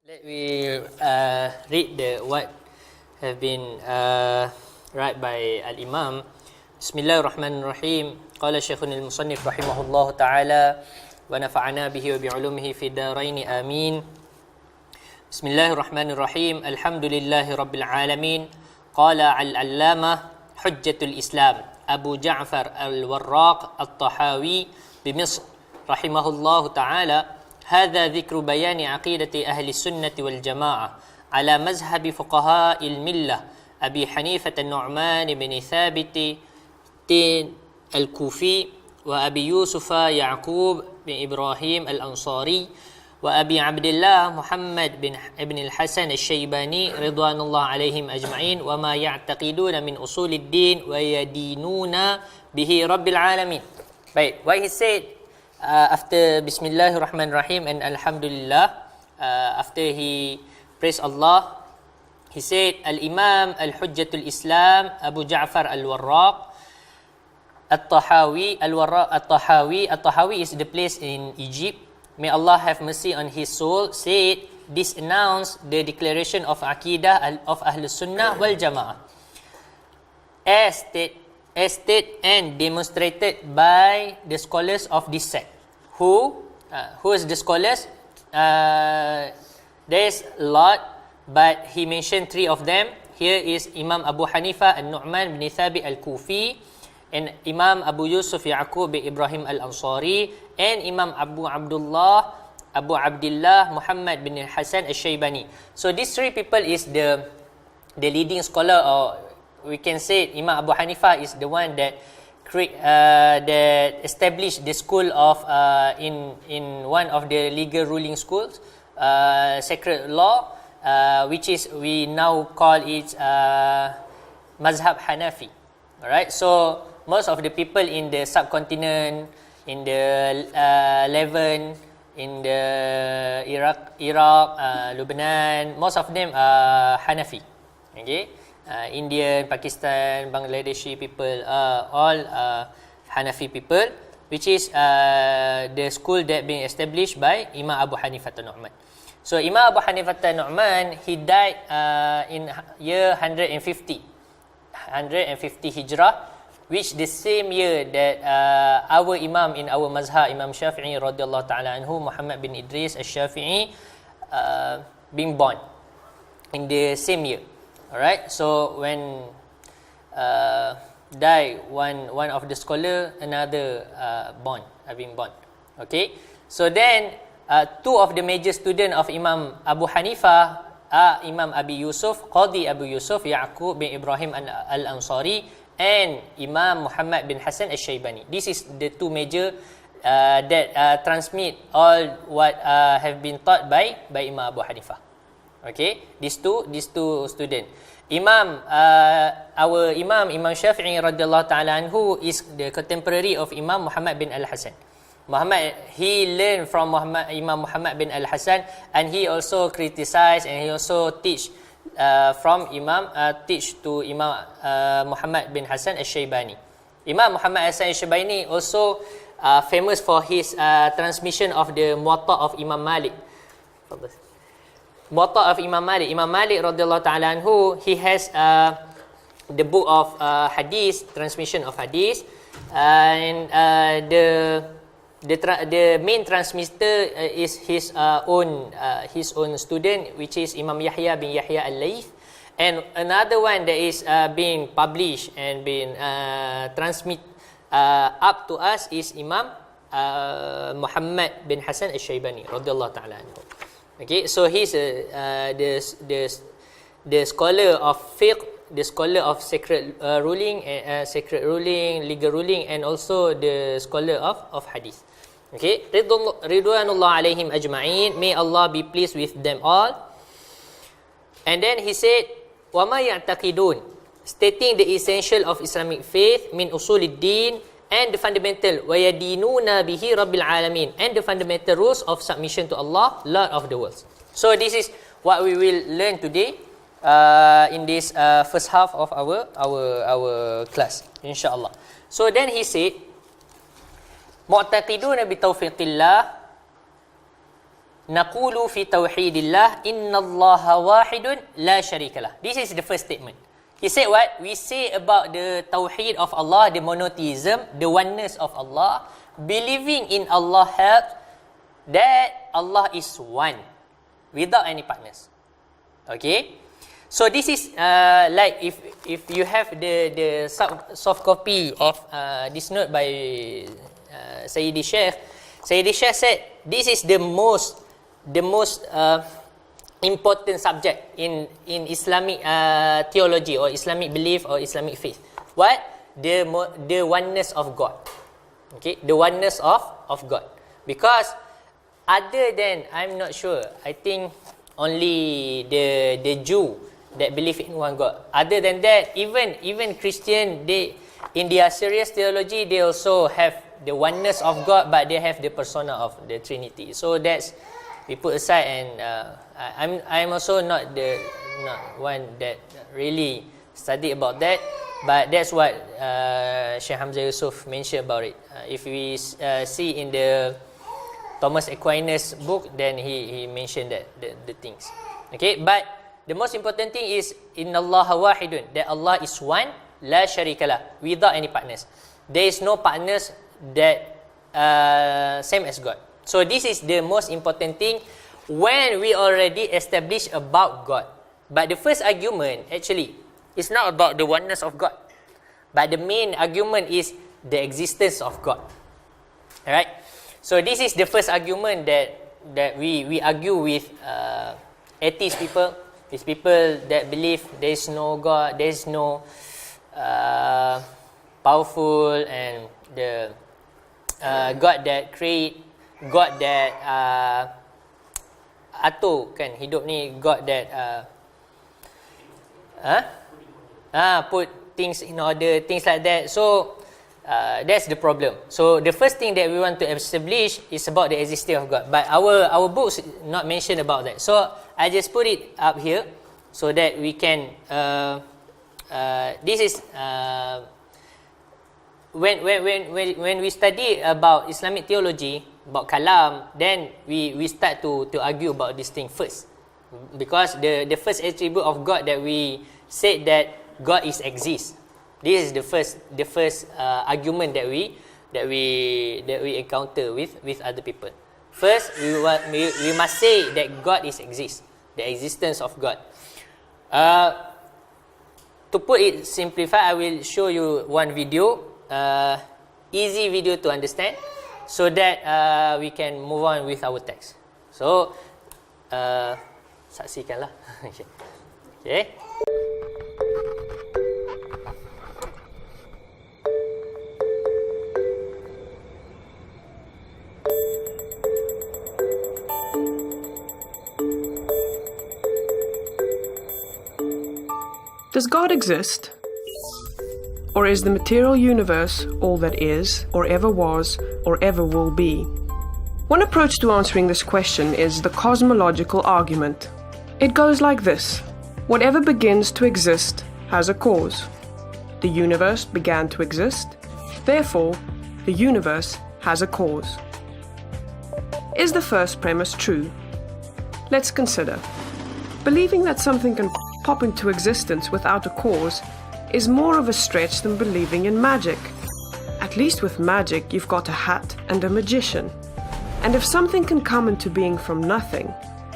Let me read what have been read by Al-Imam. Bismillahirrahmanirrahim. Qala Syekhuna al-Musannif rahimahullahu ta'ala wa nafa'ana bihi wa bi'ulumihi fi daraini amin. Bismillahirrahmanirrahim. Alhamdulillahi rabbil alamin. Qala al-allamah hujjatul Islam Abu Ja'far al-Warraq al-Tahawi bi Misr rahimahullahu ta'ala. هذا ذكر بيان عقيدة أهل السنة والجماعة على مذهب فقهاء الملة أبي حنيفة النعمان بن ثابت الكوفي وأبي يوسف يعقوب بن إبراهيم الأنصاري وأبي عبد الله محمد بن الحسن الشيباني رضوان الله عليهم أجمعين وما يعتقدون من أصول الدين ويدينون به رب العالمين. Baik, what he said after Bismillahirrahmanirrahim and Alhamdulillah, after he praised Allah, he said, Al-Imam Al-Hujjatul Islam Abu Ja'far Al-Warraq Al-Tahawi. Al-Tahawi is the place in Egypt. May Allah have mercy on his soul. Said, this announced the declaration of Aqidah of Ahlus Sunnah wal Jama'ah, as stated and demonstrated by the scholars of this sect. Who is the scholars? There is a lot, but he mentioned three of them. Here is Imam Abu Hanifa al-Nu'man bin Thabit al-Kufi, and Imam Abu Yusuf Ya'qub bin Ibrahim al-Ansari, and Imam Abu Abdullah Muhammad bin Hasan al-Shaybani. So these three people is the leading scholar, or we can say Imam Abu Hanifa is the one that established the school of in one of the legal ruling schools, sacred law, which is we now call it Mazhab Hanafi. Alright, so most of the people in the subcontinent, in the Levant, in the Iraq, Lebanon, most of them are Hanafi. Okay. Indian, Pakistan, Bangladeshi people, all Hanafi people, which is the school that being established by Imam Abu Hanifah al-Nu'man. So Imam Abu Hanifah al-Nu'man, he died in year 150 Hijrah, which the same year that our Imam in our mazhab, Imam Shafi'i radhiyallahu ta'ala anhu, Muhammad bin Idris al-Shafi'i, being born in the same year. Alright, so when die one of the scholar, another being born. Okay, so then two of the major students of Imam Abu Hanifa are Imam Abi Yusuf, Qadi Abu Yusuf Ya'qub bin Ibrahim al-Ansari, and Imam Muhammad bin Hasan al-Shaybani. This is the two major that transmit all what have been taught by Imam Abu Hanifa. Okay, these two students. Our Imam Shafi'i radhiyallahu ta'ala anhu is the contemporary of Imam Muhammad bin al-Hasan. He learned from Imam Muhammad bin al-Hasan, and he also criticized and he also teach to Imam Muhammad bin Hasan al-Shaybani. Imam Muhammad Hasan al-Shaybani also famous for his transmission of the Muwatta of Imam Malik. Muwatta of Imam Malik. Imam Malik radhiyallahu ta'ala anhu, he has the book of hadith, transmission of hadith, and the main transmitter is his own student, which is Imam Yahya bin Yahya al-Layth, and another one that is being published and being transmit up to us is Imam Muhammad bin Hasan al-Shaybani radhiyallahu ta'ala anhu. Okay, so he's the scholar of fiqh, the scholar of sacred ruling, legal ruling, and also the scholar of hadith. Okay, Ridwanullah alayhim ajma'in, may Allah be pleased with them all. And then he said, وَمَا يَعْتَقِدُونَ, stating the essential of Islamic faith, min usuliddin, and the fundamental وَيَدِينُونَ بِهِ رَبِّ الْعَالَمِينَ, and the fundamental rules of submission to Allah, Lord of the worlds. So this is what we will learn today in this first half of our class, insyaAllah. So then he said, مُعْتَقِدُونَ بِتَوْفِيقِ اللَّهِ naqulu fi tawhidillah innallaha wahidun la sharika lah. This is the first statement. He said what? We say about the tawheed of Allah, the monotheism, the oneness of Allah, believing in Allah helps that Allah is one without any partners. Okay? So this is like if you have the soft copy of this note by Sayyidi Sheikh. Sayyidi Sheikh said this is the most important subject in Islamic theology or Islamic belief or Islamic faith. What? The oneness of God. Okay, the oneness of God. Because other than, I'm not sure, I think only the Jew that believe in one God. Other than that, even Christian, they in their serious theology, they also have the oneness of God, but they have the persona of the Trinity. So that's, we put aside, and I'm also not one that really study about that, but that's what Sheikh Hamzah Yusuf mentioned about it. If we see in the Thomas Aquinas book, then he mentioned that the things. Okay, but the most important thing is innallaha wahidun, that Allah is one, la sharikalah, without any partners. There is no partners that same as God. So this is the most important thing when we already established about God. But the first argument actually is not about the oneness of God, but the main argument is the existence of God. Alright? So this is the first argument that we argue with atheist people, these people that believe there is no God, there is no powerful and the God that create, God that atur kan hidup ni, God that put things in order, things like that. So that's the problem. So the first thing that we want to establish is about the existence of God. But our books not mention about that. So I just put it up here so that we can. This is when we study about Islamic theology, about kalam, then we start to argue about this thing first, because the first attribute of God that we said that God is exist. This is the first argument that we encounter with other people. First, we must say that God is exist, the existence of God. To put it simplified, I will show you one video, easy video to understand, so that we can move on with our text. So, saksikanlah. Okay. Does God exist? Or is the material universe all that is, or ever was, or ever will be? One approach to answering this question is the cosmological argument. It goes like this: whatever begins to exist has a cause. The universe began to exist, therefore, the universe has a cause. Is the first premise true? Let's consider. Believing that something can pop into existence without a cause is more of a stretch than believing in magic. At least with magic, you've got a hat and a magician. And if something can come into being from nothing,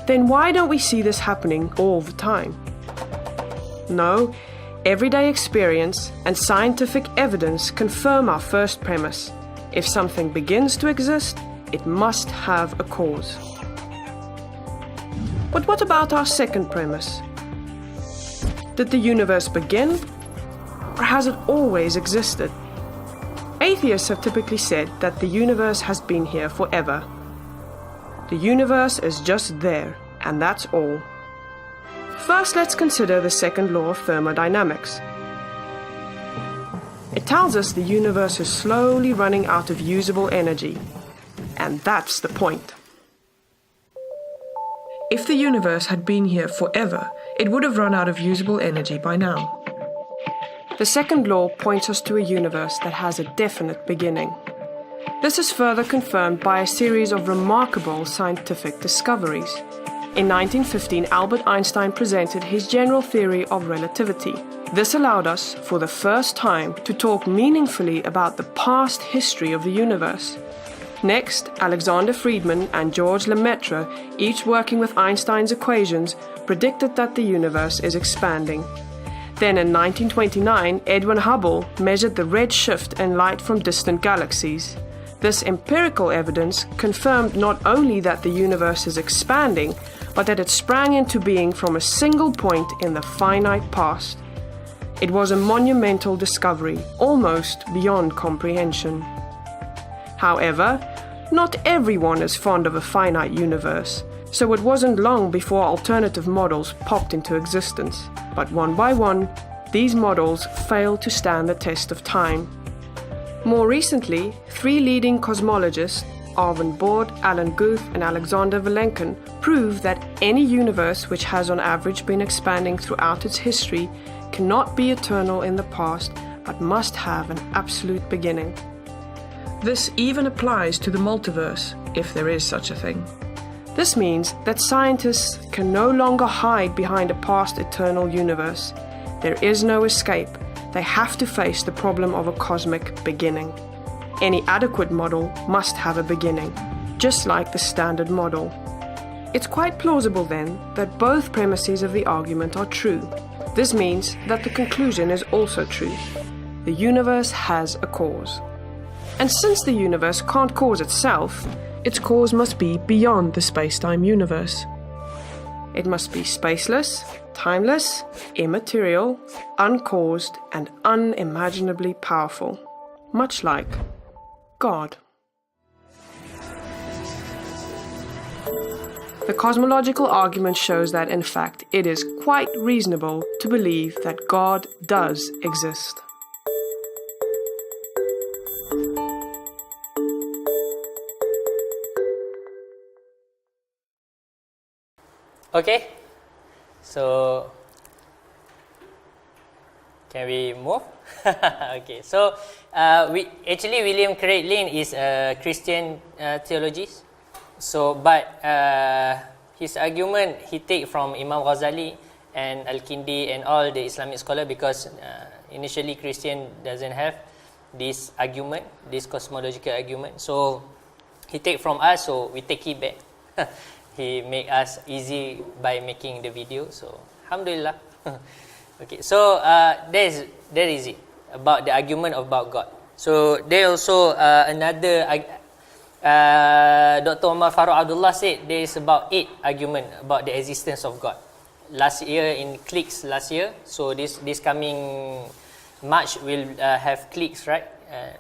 then why don't we see this happening all the time? No, everyday experience and scientific evidence confirm our first premise. If something begins to exist, it must have a cause. But what about our second premise? Did the universe begin, or has it always existed? Atheists have typically said that the universe has been here forever. The universe is just there, and that's all. First, let's consider the second law of thermodynamics. It tells us the universe is slowly running out of usable energy, and that's the point. If the universe had been here forever, it would have run out of usable energy by now. The second law points us to a universe that has a definite beginning. This is further confirmed by a series of remarkable scientific discoveries. In 1915, Albert Einstein presented his general theory of relativity. This allowed us, for the first time, to talk meaningfully about the past history of the universe. Next, Alexander Friedmann and Georges Lemaitre, each working with Einstein's equations, predicted that the universe is expanding. Then in 1929, Edwin Hubble measured the red shift in light from distant galaxies. This empirical evidence confirmed not only that the universe is expanding, but that it sprang into being from a single point in the finite past. It was a monumental discovery, almost beyond comprehension. However, not everyone is fond of a finite universe, so it wasn't long before alternative models popped into existence. But one by one, these models failed to stand the test of time. More recently, 3 leading cosmologists, Arvind Borde, Alan Guth, and Alexander Vilenkin, prove that any universe which has on average been expanding throughout its history cannot be eternal in the past, but must have an absolute beginning. This even applies to the multiverse, if there is such a thing. This means that scientists can no longer hide behind a past eternal universe. There is no escape. They have to face the problem of a cosmic beginning. Any adequate model must have a beginning, just like the standard model. It's quite plausible then that both premises of the argument are true. This means that the conclusion is also true. The universe has a cause. And since the universe can't cause itself, its cause must be beyond the space-time universe. It must be spaceless, timeless, immaterial, uncaused, and unimaginably powerful, much like God. The cosmological argument shows that, in fact, it is quite reasonable to believe that God does exist. Okay, so can we move? Okay, so William Craig Lane is a Christian theologist. So, but his argument he take from Imam Ghazali and Al-Kindi and all the Islamic scholar, because initially Christian doesn't have this argument, this cosmological argument. So he take from us, so we take it back. He make us easy by making the video. So alhamdulillah. Okay, so that is it about the argument about God. So there also another Dr. Omar Farooq Abdullah said there is about 8 argument about the existence of God. Last year in cliques last year. So this coming March will have cliques, right?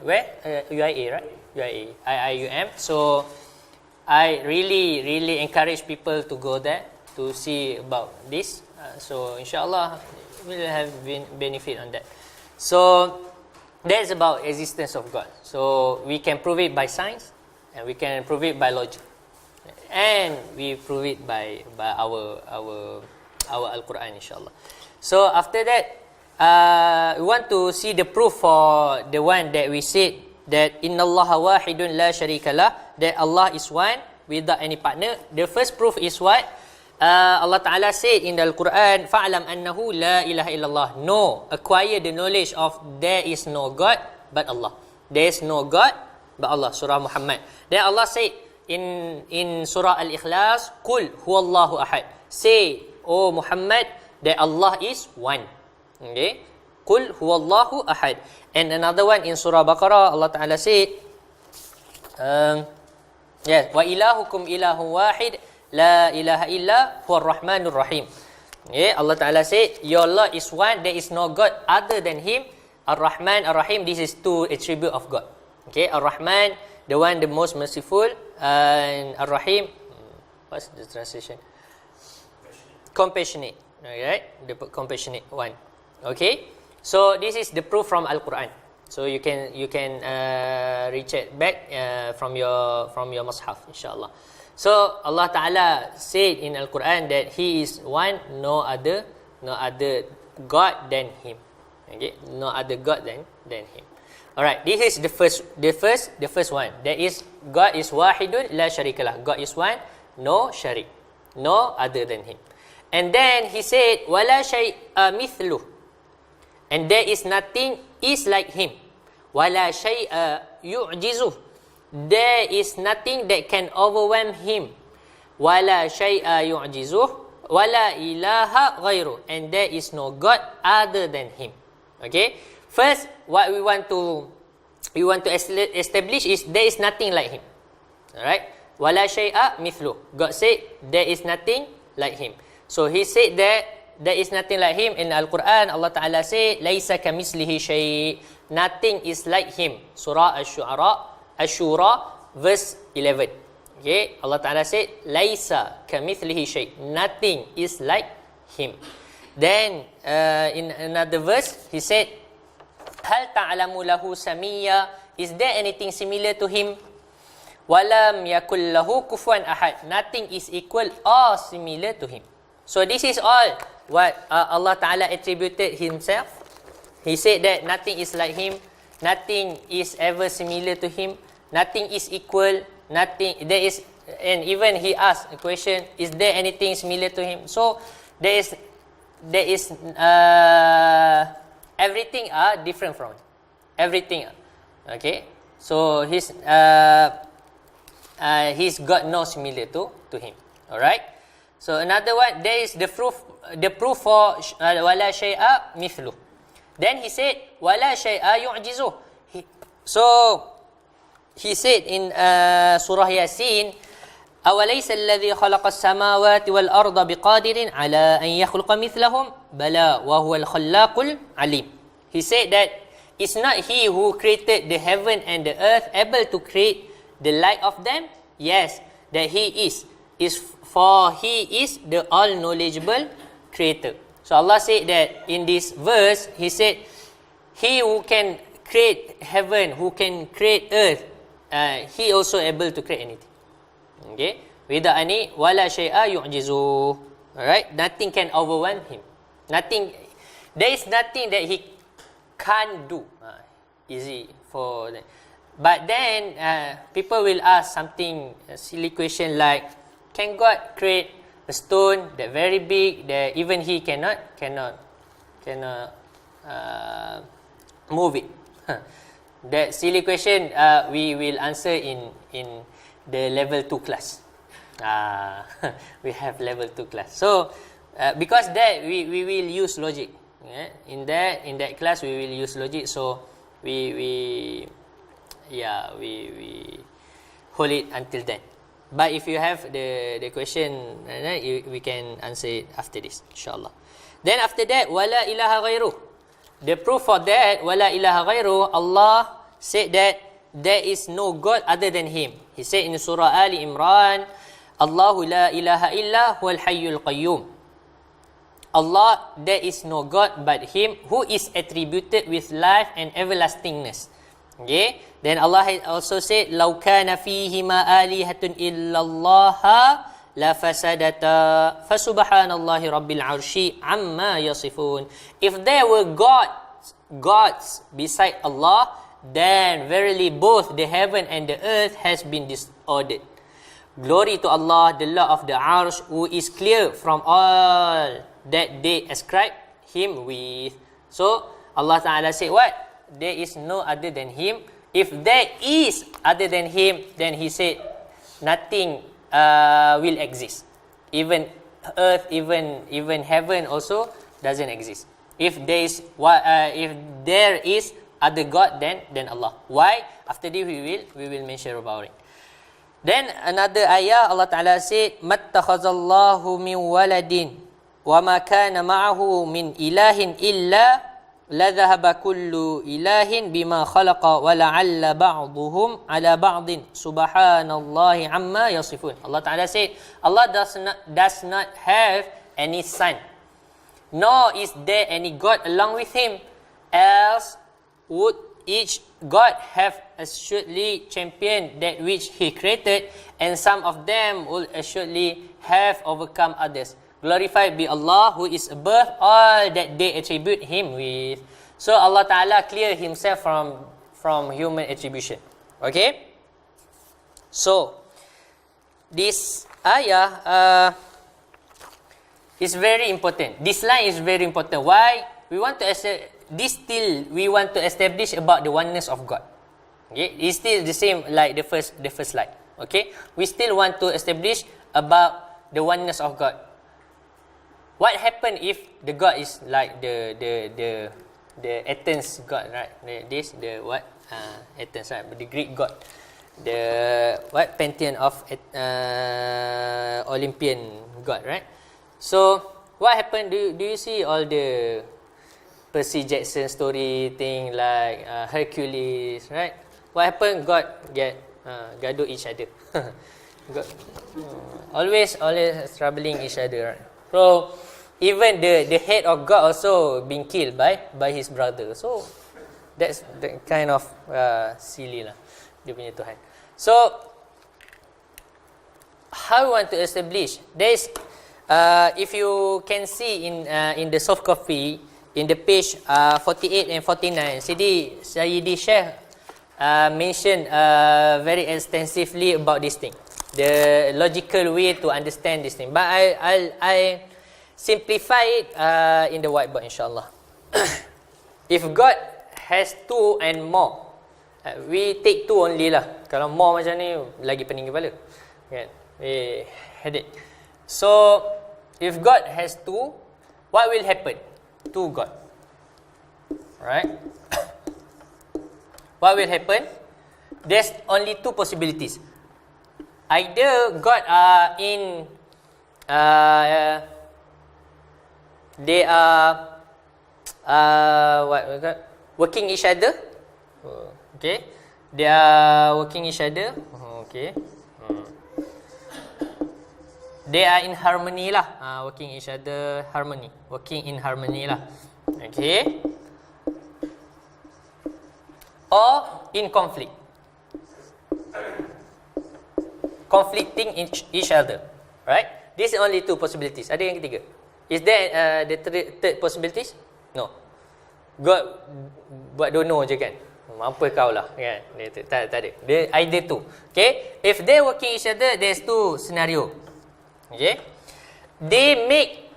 Where? UIA, right? UIA, IIUM. So I really encourage people to go there to see about this. So inshallah we'll have benefit on that. So that's about existence of God. So we can prove it by science, and we can prove it by logic, and we prove it by our Al-Quran, inshallah. So after that, we want to see the proof for the one that we said that Inna Allaha wahidun la sharika lah, that Allah is one without any partner. The first proof is what? Allah Ta'ala said in the Al-Quran, fa'alam annahu la ilaha illallah. No, acquire the knowledge of there is no God but Allah. There is no God but Allah. Surah Muhammad. Then Allah said in Surah Al-Ikhlas, Qul huwallahu ahad. Say, O Muhammad, that Allah is one. Okay? Qul huwallahu ahad. And another one in Surah Baqarah, Allah Ta'ala said, wa ilahukum ilahun wahid, la ilaha illa huwar rahmanur rahim. Okay, Allah Ta'ala said, your Lord is one, there is no God other than Him. Ar-Rahman, Ar-Rahim, this is 2 attribute of God. Okay, Ar-Rahman, the one the most merciful, and Ar-Rahim, what's the translation? Compassionate. Alright, the compassionate one. Okay, so this is the proof from Al-Quran. So you can recheck back from your mushaf, inshallah. So Allah Ta'ala said in Al-Quran that He is one, no other God than Him. Okay, no other God than Him. Alright, this is the first one. That is, God is wahidun la syarikalah. God is one, no syarik, no other than Him. And then He said, wala syai'a mithluh. And there is nothing is like Him. Wala syai'a yu'jizuh. There is nothing that can overwhelm Him. Wala syai'a yu'jizuh. Wala ilaha ghairuh. And there is no God other than Him. Okay? First, what we want to establish is there is nothing like Him. Alright? Wala syai'a mithluh. God said there is nothing like Him. So He said that there is nothing like Him. In Al-Quran, Allah Ta'ala said, Laisa kamislihi syai'. Nothing is like Him. Surah Ash-Shura, verse 11. Okay? Allah Ta'ala said, Laisa kamithlihi syai'. Nothing is like Him. Then, in another verse, He said, Hal ta'alamu lahu samiyya. Is there anything similar to Him? Walam yakul lahu kufuwan ahad. Nothing is equal or similar to Him. So this is all what Allah Ta'ala attributed Himself. He said that nothing is like Him. Nothing is ever similar to Him. Nothing is equal. Nothing, there is, and even He asked a question, is there anything similar to Him? So there is everything are different from Him. Everything. Okay? So He's got no similar to Him. Alright? So another one, there is the proof for wala syai'a mithluh. Then He said, wala syai'a yu'jizuh. So He said in Surah Yasin, أَوَلَيْسَ الَّذِي خَلَقَ السَّمَاوَاتِ وَالْأَرْضَ بِقَادِرٍ عَلَىٰ أَنْ يَخْلُقَ مِثْلَهُمْ بَلَى وَهُوَ الْخَلَّاقُ الْعَلِيمُ. He said that it's not He who created the heaven and the earth able to create the like of them? Yes, that He is for He is the all-knowledgeable creator. So Allah said that in this verse, He said, He who can create heaven, who can create earth, He also able to create anything. Okay? Without any, wala syai'a yu'jizuh. Alright? Nothing can overwhelm Him. Nothing, there is nothing that He can't do. Easy for that. But then, people will ask something, a silly question like, can God create a stone that very big, that even He cannot move it? That silly question, we will answer in the level 2 class. We have level 2 class. So, because that we will use logic. Yeah? In that class we will use logic. So we hold it until then. But if you have the question, we can answer it after this, inshallah. Then after that, wala ilaha ghairuh. The proof for that, wala ilaha ghairuh, Allah said that there is no God other than Him. He said in Surah Ali Imran, Allahu la ilaha illa huwal hayyul qayyum. Allah, there is no God but Him who is attributed with life and everlastingness. Okay? Then Allah also said, لَوْ كَانَ فِيهِمَا آلِهَةٌ إِلَّا اللَّهَ لَفَسَدَتَا فَسُبْحَانَ اللَّهِ رَبِّ الْعَرْشِ عَمَّا يَصِفُونَ. If there were gods beside Allah, then verily both the heaven and the earth has been disordered. Glory to Allah, the Lord of the Arsh, who is clear from all that they ascribe Him with. So Allah Ta'ala said what? There is no other than Him. If there is other than Him, then He said nothing will exist. Even earth, even heaven also doesn't exist. If there is other God, then Allah. Why? After this we will mention about it. Then another ayah, Allah Ta'ala said, Mattakhazallahu min waladin wa ma kana ma'ahu min ilahin illa ladhahaba kullu ilahin bima khalaqa wa la'alla ba'duhum ala ba'din subhanallahi amma yasifun. Allah Ta'ala said, Allah does not have any son, nor is there any God along with Him, else would each God have assuredly championed that which He created, and some of them will assuredly have overcome others. Glorified be Allah who is above all that they attribute Him with. So Allah Ta'ala cleared Himself from human attribution. Okay? So, this ayah is very important. This line is very important. Why? We want to we want to establish about the oneness of God. Okay? It's still the same like the first slide. Okay? We still want to establish about the oneness of God. What happen if the God is like the Athens God, right? Athens, right? The Greek God. The pantheon of Olympian God, right? So what happened? Do you see all the Percy Jackson story thing like Hercules, right? What happened? God get gaduh each other. God, always troubling each other, right? So even the head of God also being killed by his brother. So that's the kind of silly lah dia punya Tuhan. So how we want to establish? There is if you can see in the soft copy in the page 48 and 49, Sayyidi Sheikh mentioned very extensively about this thing, the logical way to understand this thing. But I simplify it in the whiteboard, inshallah. If God has two and more, we take two only lah. Kalau more macam ni, lagi pening kepala. Kan? Headache. So, if God has two, what will happen to God? Right? What will happen? There's only two possibilities. Either God are in they are working each other. Okay, they are working each other. Okay, they are in harmony lah. Working each other, harmony. Working in harmony lah. Okay, or in conflict. Conflicting each other. Right? These are only two possibilities. Ada yang ketiga? Is there the third possibilities? No. God buat dono je kan? Mampu kau lah kan? Tak ada. Dia either two. Okay? If they working each other, there's two scenario. Okay? They make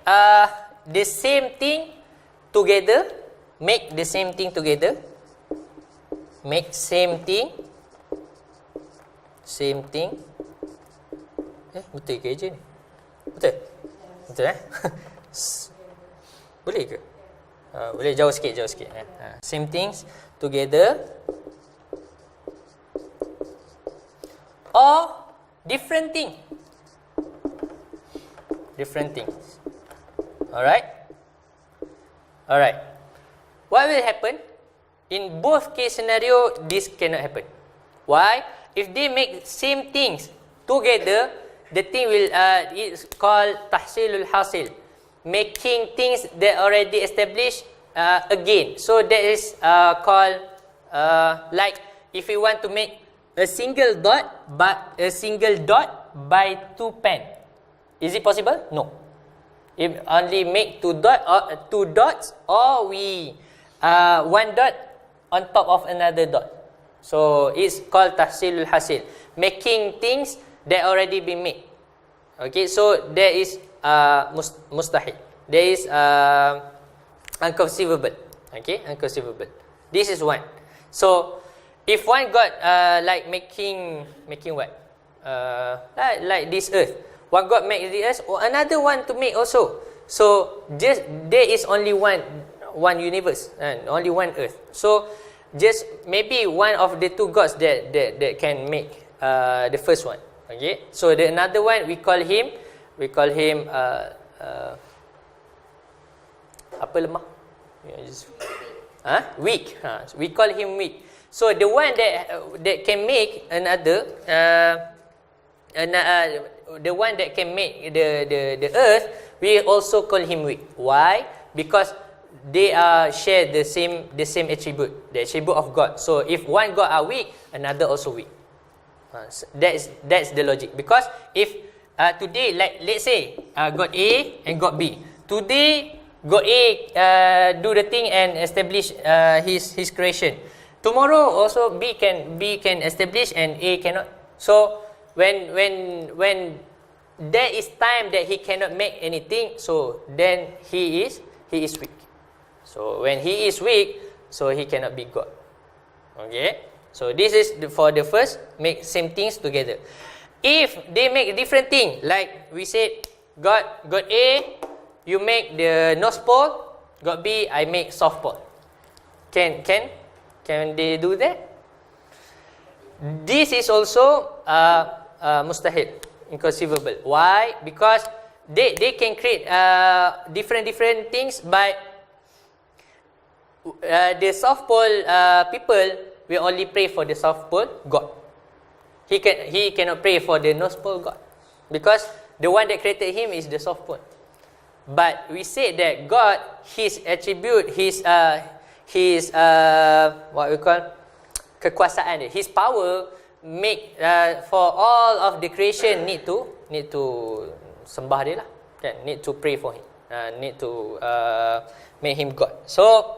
the same thing together. Make the same thing together. Make same thing. Same thing. Betul ke je ni? Betul? Betul Boleh ke? Boleh jauh sikit. Same things together. Or different thing. Different things. Alright? What will happen? In both case scenario, this cannot happen. Why? If they make same things together, the thing will it's called tahsilul hasil, making things that already established again. So that is called like if you want to make a single dot by two pen. Is it possible? No. If only make two dots, or we one dot on top of another dot. So it's called tahsilul hasil, making things that already been made. Okay, so there is mustahil. There is unconceivable. Okay, unconceivable. This is one. So if one got like making what? Like this earth. One God make the earth, or another one to make also. So just there is only one universe and only one earth. So just maybe one of the two gods that can make the first one. Okay, so the another one we call him apa lemah? Weak. We call him weak. So the one that can make another the one that can make the earth, we also call him weak. Why? Because they share the same attribute, the attribute of God. So if one God are weak, another also weak. That's the logic. Because if today, like let's say God A and God B. Today God A do the thing and establish his creation. tomorrow also B can establish and A cannot. So when there is time that he cannot make anything, so then he is weak. So when he is weak, so he cannot be God. Okay, so this is for the first, make same things together. If they make a different thing, like we said, God A, you make the North Pole, God B, I make South Pole. Can they do that? This is also mustahil, inconceivable. Why? Because they can create different things, but the South Pole people will only pray for the South Pole God. He cannot pray for the North Pole God, because the one that created him is the South Pole. But we say that God, his attribute, his what we call kekuasaan, his power make for all of the creation need to sembah dia lah, kan? Need to pray for him, need to make him God. So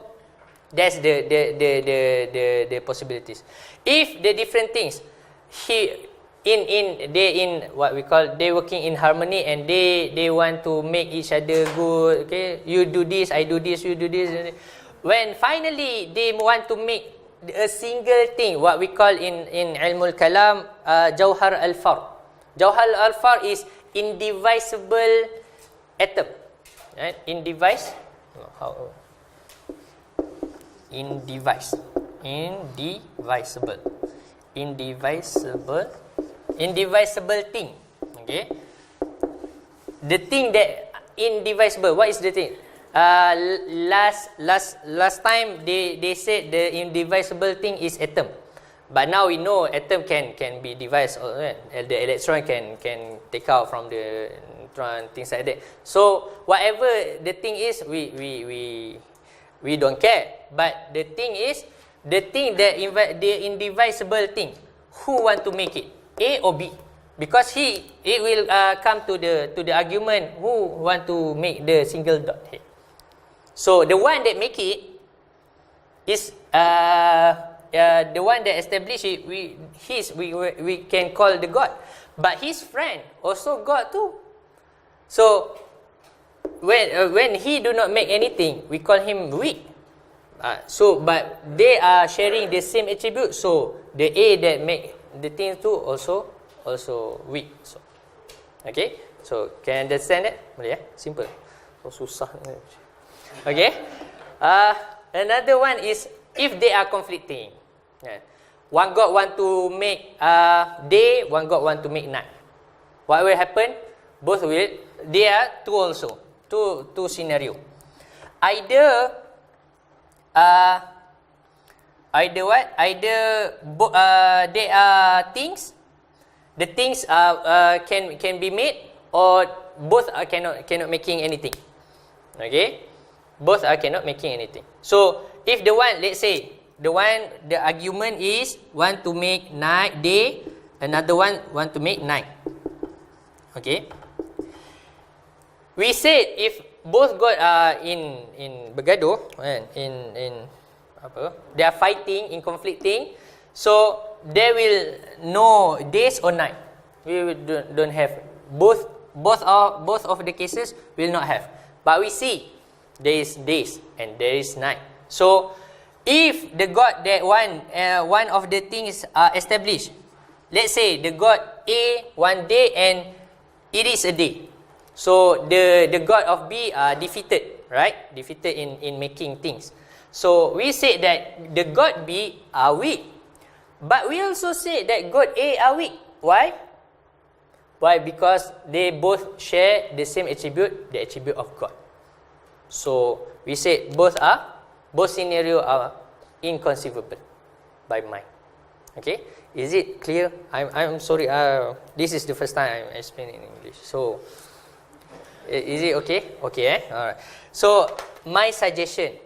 that's the possibilities. If the different things, in what we call, they working in harmony, and they want to make each other good. Okay, you do this, I do this, you do this. When finally they want to make a single thing, what we call in ilmul kalam, jauhar al-far. Jauhar al-far is indivisible atom, right? Indivisible thing. Okay, the thing that indivisible. What is the thing? Last time they said the indivisible thing is atom, but now we know atom can be divided. The electron can take out from the neutron, things like that. So whatever the thing is, we don't care. But the thing is, the thing that the indivisible thing, who want to make it, A or B? Because it will come to the argument, who want to make the single dot here. So the one that make it is the one that establish it. We can call the God, but his friend also God too. So when he do not make anything, we call him weak. So but they are sharing the same attribute. So the A that make the thing too also weak. So okay, so can understand that? Boleh ya? Simple. So susah. Okay. Another one is if they are conflicting. One God want to make day, one God want to make night. What will happen? Both will. There are two also. Two scenario. Either what? Either there are things. The things can be made, or both are cannot making anything. Okay. Both are cannot making anything. So if the one, let's say the argument is want to make night day, another one want to make night. Okay. We said if both God are in bergaduh, in apa? They are fighting, in conflicting. So they will no days or night. We don't have both of the cases will not have. But we see there is days and there is night. So if the God that one of the things are established, let's say the God A one day and it is a day. So the God of B are defeated, right? Defeated in making things. So we say that the God B are weak. But we also say that God A are weak. Why? Why? Because they both share the same attribute, the attribute of God. So we say both scenario are inconceivable by mind. Okay, is it clear? I'm sorry. This is the first time I'm explaining in English. So is it okay? Okay. All right. So my suggestion,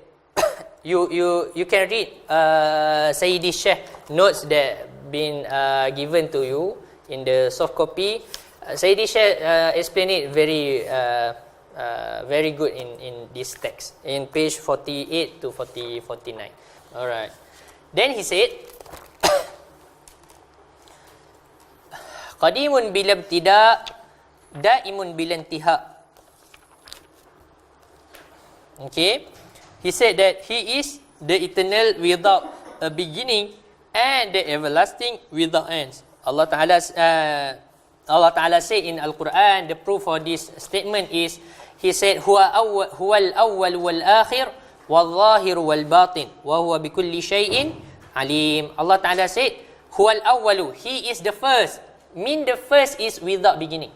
you can read Sayyidi Sheikh notes that been given to you in the soft copy. Sayyidi Sheikh explain it very good in this text in page 48 to 49. All right. Then he said, Qadimun bila ibtida, daimun bila intiha. Okay, he said that he is the eternal without a beginning and the everlasting without ends. Allah Ta'ala say in Al-Quran, the proof for this statement is, he said, huwa al-awwal wal-akhir wal-zahir wal-batin wa huwa bikulli shay'in alim. Allah Ta'ala said, huwa al-awwalu, he is the first. Mean the first is without beginning.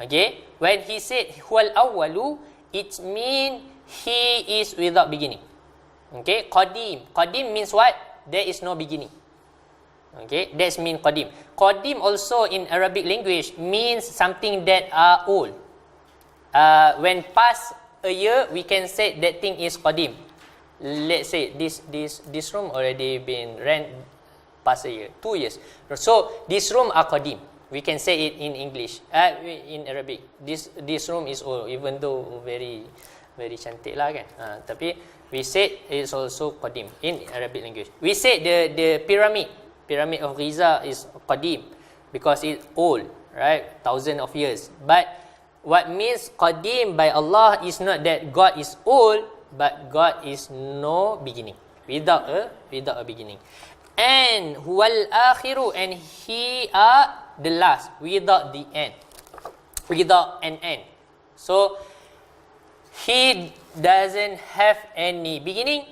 Okay, when he said huwa al-awwalu, it mean he is without beginning. Okay, qadim means what? There is no beginning. Okay, that's mean qadim. Qadim also in Arabic language means something that are old. When past a year, we can say that thing is qadim. Let's say this room already been rent past a year, 2 years. So this room are qadim. We can say it in English, in Arabic. This room is old, even though very cantik lah kan. Tapi we say it's also qadim in Arabic language. We say the pyramid of Giza is qadim because it's old, right? Thousands of years. But what means qadim by Allah is not that God is old, but God is no beginning, without a beginning. And wal akhiru, and he are the last, without the end, without an end. So he doesn't have any beginning.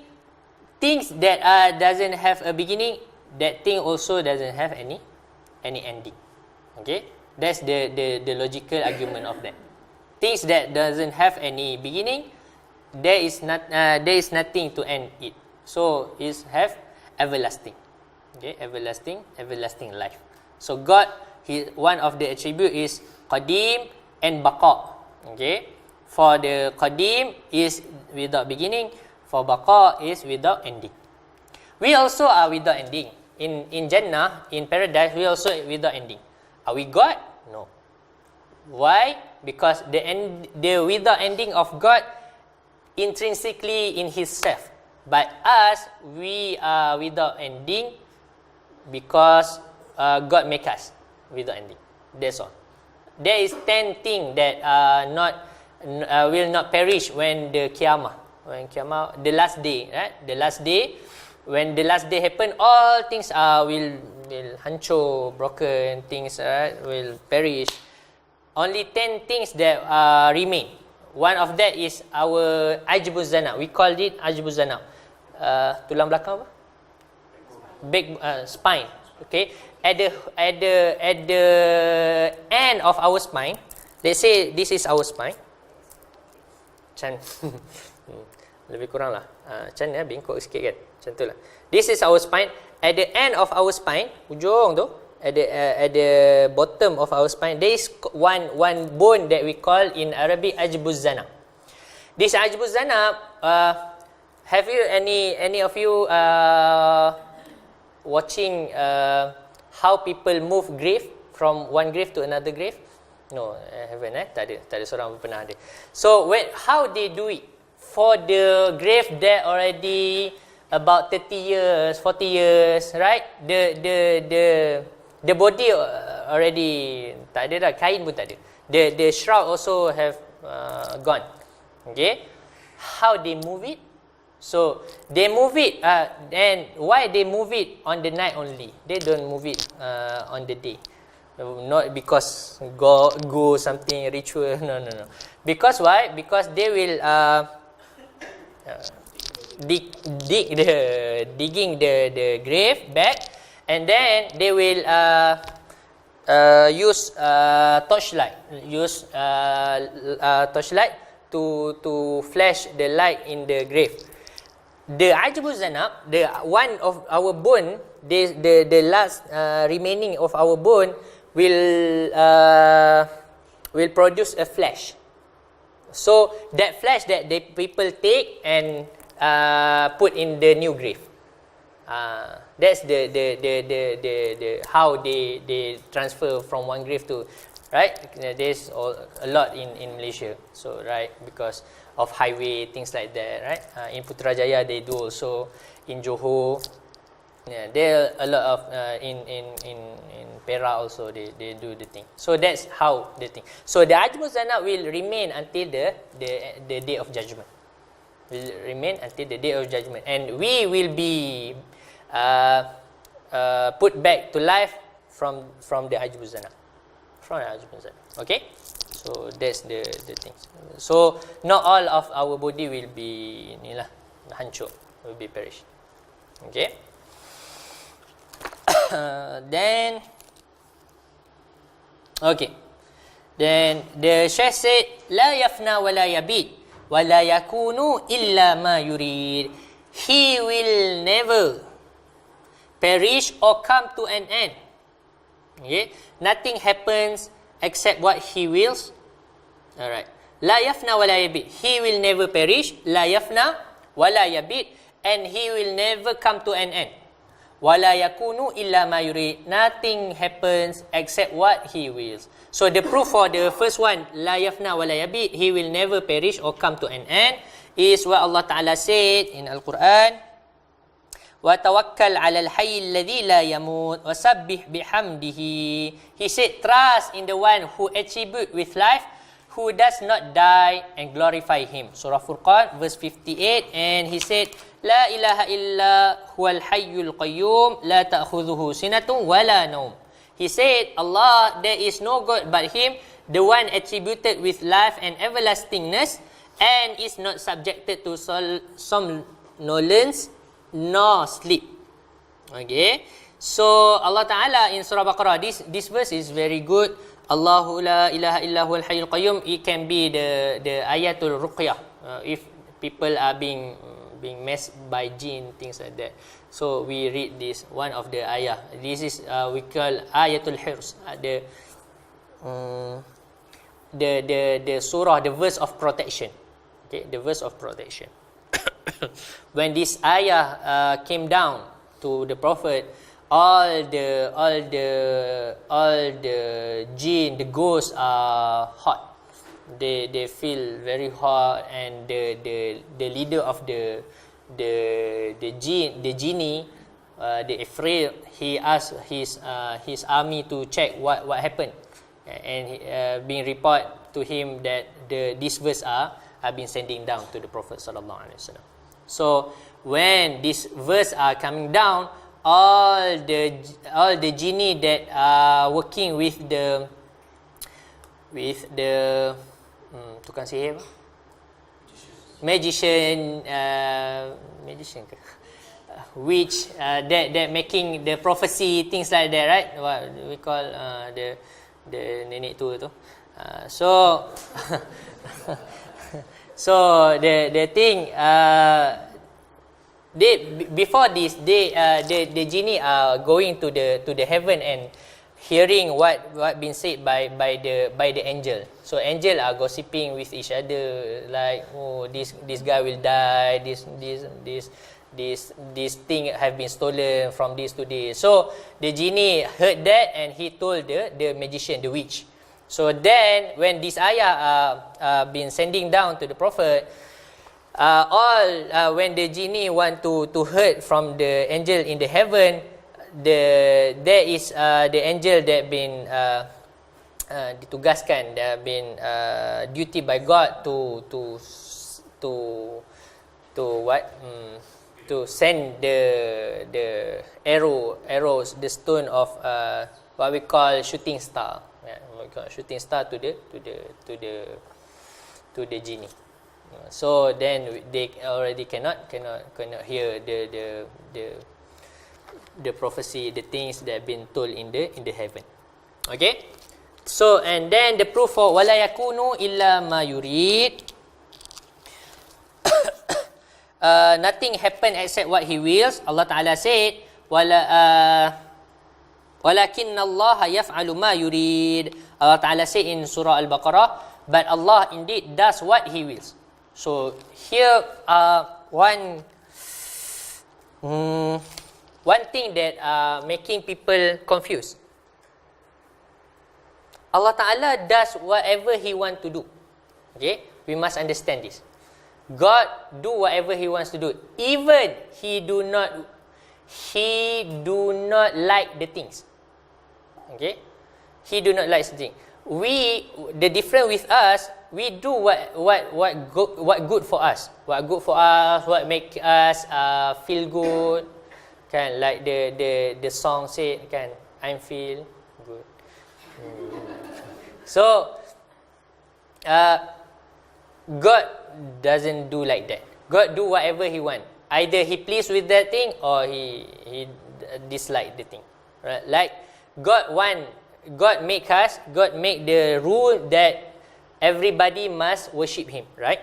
Things that doesn't have a beginning, that thing also doesn't have any ending. Okay, that's the logical argument of that. Things that doesn't have any beginning, there is nothing to end it. So it have everlasting. Okay, everlasting life. So God, one of the attribute is qadim and baqa. Okay, for the qadim is without beginning, for baqa is without ending. We also are without ending. In Jannah, in paradise, we also without ending. Are we God? No. Why? Because the without ending of God intrinsically in His self. But us, we are without ending because God make us without ending. That's all. There is 10 things that will not perish when the Qiyamah. When Qiyamah, the last day, right? The last day, when the last day happen, all things will hancur, broken, things will perish. Only 10 things that remain. One of that is our ajbuz zanab. We called it ajbuz zanab. Tulang belakang apa? Spine. Okay. At the end of our spine, let's say this is our spine. Macam lebih kurang lah. Macam ni bengkok sikit kan. Macam tu lah. This is our spine. At the end of our spine, ujung tu, at the bottom of our spine, there is one bone that we call in Arabic ajbuz zanab. This ajbuz zanab, have you any of you watching how people move grave from one grave to another grave? No, I haven't. Tak ada seorang pun pernah ada. So how they do it? For the grave that already about 30 years, 40 years, right? The body already tak ada dah, kain pun tak ada. The shroud also have gone. Okay, how they move it? So they move it, and why they move it on the night only? They don't move it on the day. Not because go something ritual. No. Because why? Because they will digging the grave back, and then they will use torchlight. Use torchlight to flash the light in the grave. The ajbuz zanab, the one of our bone, the last remaining of our bone will produce a flash. So that flash that the people take and put in the new grave. That's the how they transfer from one grave to, right? There's a lot in Malaysia. So right, because of highway, things like that, right? In Putrajaya they do also, in Johor, Yeah, there are a lot of in Perak also they do the thing. So that's how the thing. So the Ajmu Zana will remain until the day of judgment. Will remain until the day of judgment, and we will be put back to life from the Ajmu Zana. From the Ajmu Zana. Okay. So that's the thing. So not all of our body will be hancur, will be perished. Okay. Then the Shaykh said, La yafna wa la yabid wa la yakunu illa ma yurid. He will never perish or come to an end. Okay? Nothing happens except what he wills. Alright. La yafna wa la yabid. He will never perish. La yafna wa la yabid. And he will never come to an end. Wala yakunu illa ma yurid. Nothing happens except what he wills. So the proof for the first one, la yafna wala yabid, he will never perish or come to an end, is what Allah Ta'ala said in Al-Quran. Wa tawakkal 'ala al-hayy alladhi la yamut wa sabbih bihamdihi. He said, trust in the one who attribute with life, who does not die, and glorify him. Surah Furqan verse 58. And he said, La ilaha illa huwal hayyul qayyum la ta'khudhuhu sinatun wala naum. He said, Allah, there is no God but him, the one attributed with life and everlastingness, and is not subjected to somnolence nor sleep. Okay. So Allah Ta'ala in Surah Baqarah, this verse is very good. Allahu la ilaha illa huwal hayyul qayyum. It can be the ayatul ruqyah if people are being messed by jinn, things like that. So we read this, one of the ayah. This is we call ayatul hirs, the surah, the verse of protection. Okay, the verse of protection. When this ayah came down to the Prophet, all the jinn, the ghosts are hot. They feel very hot, and the leader of the genie, they afraid. He asked his army to check what happened, and being report to him that this verse are been sending down to the Prophet sallallahu alaihi wasallam. So when this verse are coming down, all the genie that are working with the tukang sihir, magician ke? Witch, that making the prophecy, things like that, right? What we call the nenek tua tu. So so the thing, before this, the genie are going to the heaven and hearing what been said by the angel. So angel are gossiping with each other, like, oh, this guy will die, this thing have been stolen from this to this. So the genie heard that, and he told the magician, the witch. So then when this ayah been sending down to the Prophet, when the genie want to heard from the angel in the heaven, there is the angel that been ditugaskan, that been duty by God to what, to send the arrows, the stone of what we call shooting star, what we call shooting star to the genie. So then they already cannot hear the prophecy, the things that have been told in the heaven. Okay. So and then the proof for wala yakunu illa ma yurid. Nothing happen except what he wills. Allah Ta'ala said, walakinna Allah yaf'alu ma yurid. Allah Ta'ala said in Surah Al-Baqarah, but Allah indeed does what he wills. So here one thing that making people confused. Allah Ta'ala does whatever He wants to do. Okay? We must understand this. God do whatever He wants to do. Even He do not he do not like the things. Okay, he do not like something. The difference with us, we do what good for us, what make us feel good, kan? Like the song said, kan, I feel good. So God doesn't do like that. God do whatever He want. Either He pleased with that thing or He dislike the thing. Right? Like God make the rule that everybody must worship Him, right?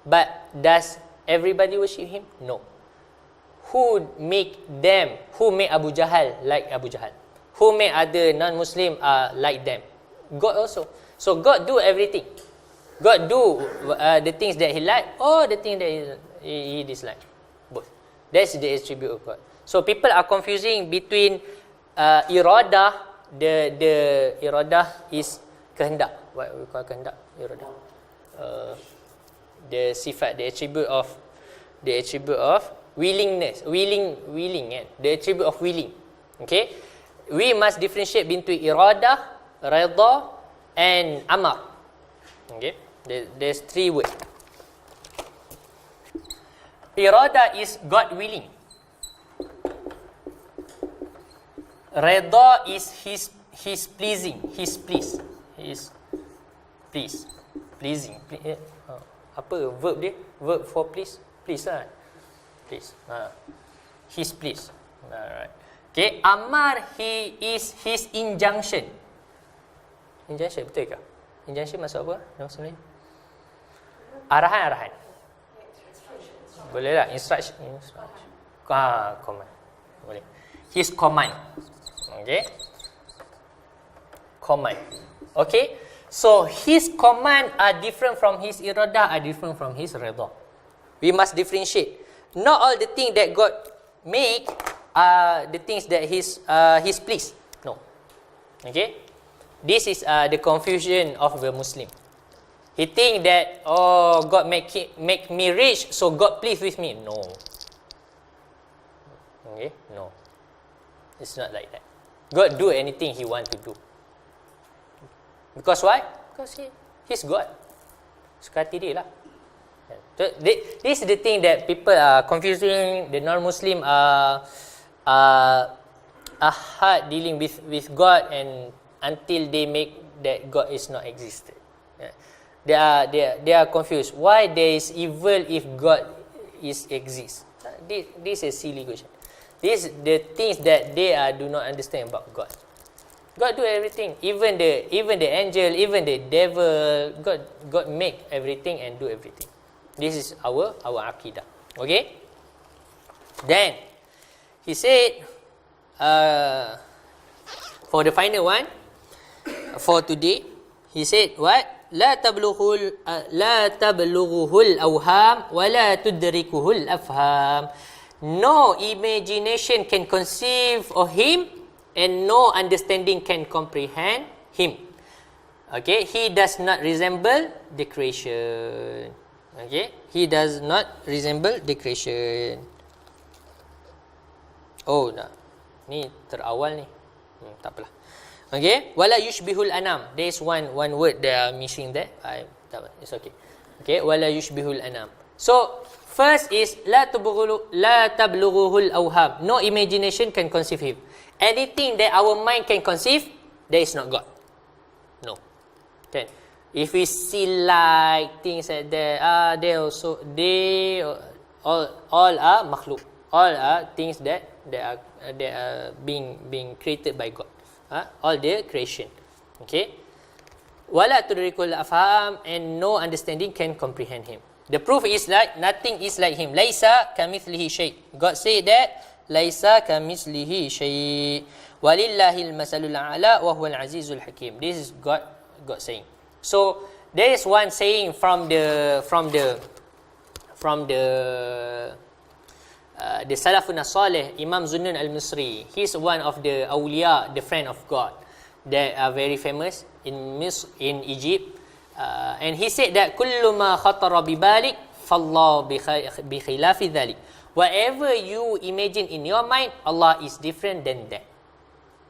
But does everybody worship Him? No. Who make them? Who make Abu Jahal like Abu Jahal? Who make other non-Muslim like them? God also. So God do everything. God do the things that He like or the things that He dislike. Both. That's the attribute of God. So people are confusing between iradah. The iradah is kehendak. What we call kehendak? Iradah. The sifat, the attribute of willingness, willing, kan? The attribute of willing. Okay, we must differentiate between iradah, redha, and amar. Okay, there's three words. Iradah is God willing. Redha is his pleasing, his pleased, pleasing. Apa verb dia? Verb for please lah. Please. His pleased. Alright. Okay, amar is his injunction. Injunction betul ke? Injunction masuk apa? Nama sebenarnya? Arahan. Boleh lah, instruction. Command. Boleh. His command. Okay. Command. Okay. So his command are different from his iradah, are different from his redha. We must differentiate. Not all the things that God make are the things that He's pleased. No. Okay. This is the confusion of the Muslim. He think that God make me rich, so God pleased with me. No. Okay. No. It's not like that. God do anything He want to do. Because why? Because He's God. Suka hati dia lah. So, this is the thing that people are confusing. The non-Muslim are hard dealing with God, and until they make that God is not existed. They are confused. Why there is evil if God exists? This is a silly question. These the things that they do not understand about God. God do everything, even the angel, even the devil. God make everything and do everything. This is our aqidah. Okay. Then he said, for the final one for today, he said what? لا تبلغه الأوهام ولا تدركه الأفهام. No imagination can conceive of Him, and no understanding can comprehend Him. Okay, He does not resemble the creation. Okay, He does not resemble the creation. Oh, nah. Ni terawal ni. Tak apalah. Okay, wala yushbihul anam. There is one word that I'm missing there. It's okay. Okay, wala yushbihul anam. So first is la tablughuhul awham. No imagination can conceive Him. Anything that our mind can conceive, that is not God. No. Okay. If we see like things like that, they all are makhluk. All are things that are being created by God. All their creation. Okay. Wala tudrikul afham, and no understanding can comprehend Him. The proof is that nothing is like Him. Laisa kamithlihi shay. God said that laisa kamithlihi shay. Walillahil masalul a'la wa huwal azizul hakim. This is God saying. So there is one saying from the Salafun Salih, Imam Zunnun al-Misri. He's one of the awliya, the friend of God, that are very famous in Egypt. And he said that kullu ma khatara bi balik fallahu bi khilafi dhalik. Whatever you imagine in your mind, Allah is different than that.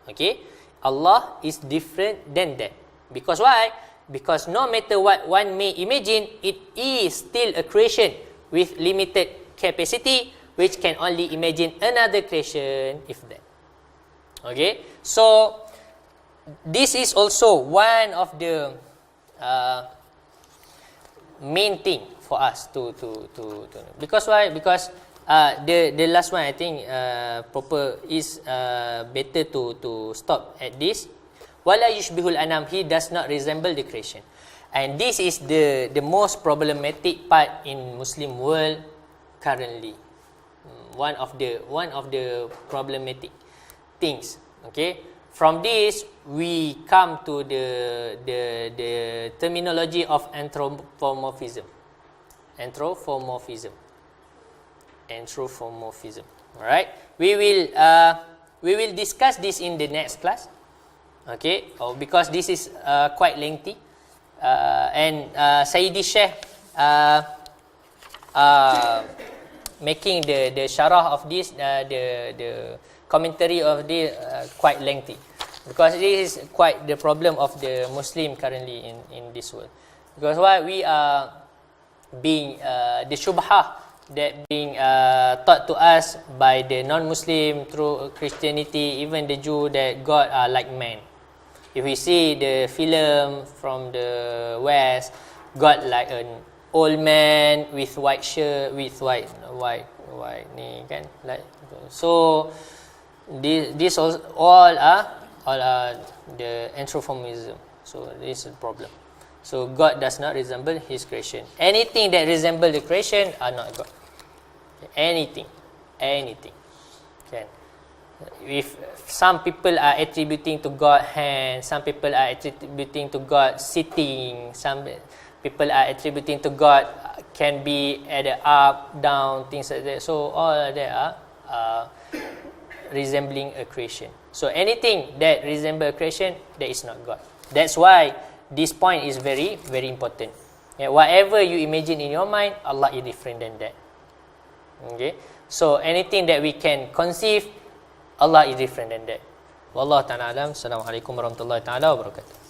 Okay? Allah is different than that. Because why? Because no matter what one may imagine, it is still a creation with limited capacity, which can only imagine another creation if that. Okay? So, this is also one of the main thing for us to because why? Because the last one, I think proper is better to stop at this. Wala yushbihul anam, he does not resemble the creation. And this is the most problematic part in Muslim world currently. One of the problematic things. Okay, from this we come to the terminology of anthropomorphism. Anthropomorphism. Alright, we will discuss this in the next class. Okay, because this is quite lengthy, and Sayyidi Sheikh making the syarah of this, the commentary of this quite lengthy, because this is quite the problem of the Muslim currently in this world. Because why we are being the shubhah that being taught to us by the non-Muslim through Christianity, even the Jew, that God are like man. If we see the film from the West, God like an old man with white shirt, with white ni kan, like so. This all are the anthropomorphism. So this is the problem. So God does not resemble His creation. Anything that resemble the creation are not God. Anything. Can. If some people are attributing to God hand, some people are attributing to God sitting, some people are attributing to God can be at the up, down, things like that. So all of that are resembling a creation. So anything that resemble a creation, that is not God. That's why this point is very, very important. Yeah, whatever you imagine in your mind, Allah is different than that. Okay? So anything that we can conceive, Allah is different than that. Wallahu ta'ala alam. Assalamualaikum warahmatullahi ta'ala wabarakatuh.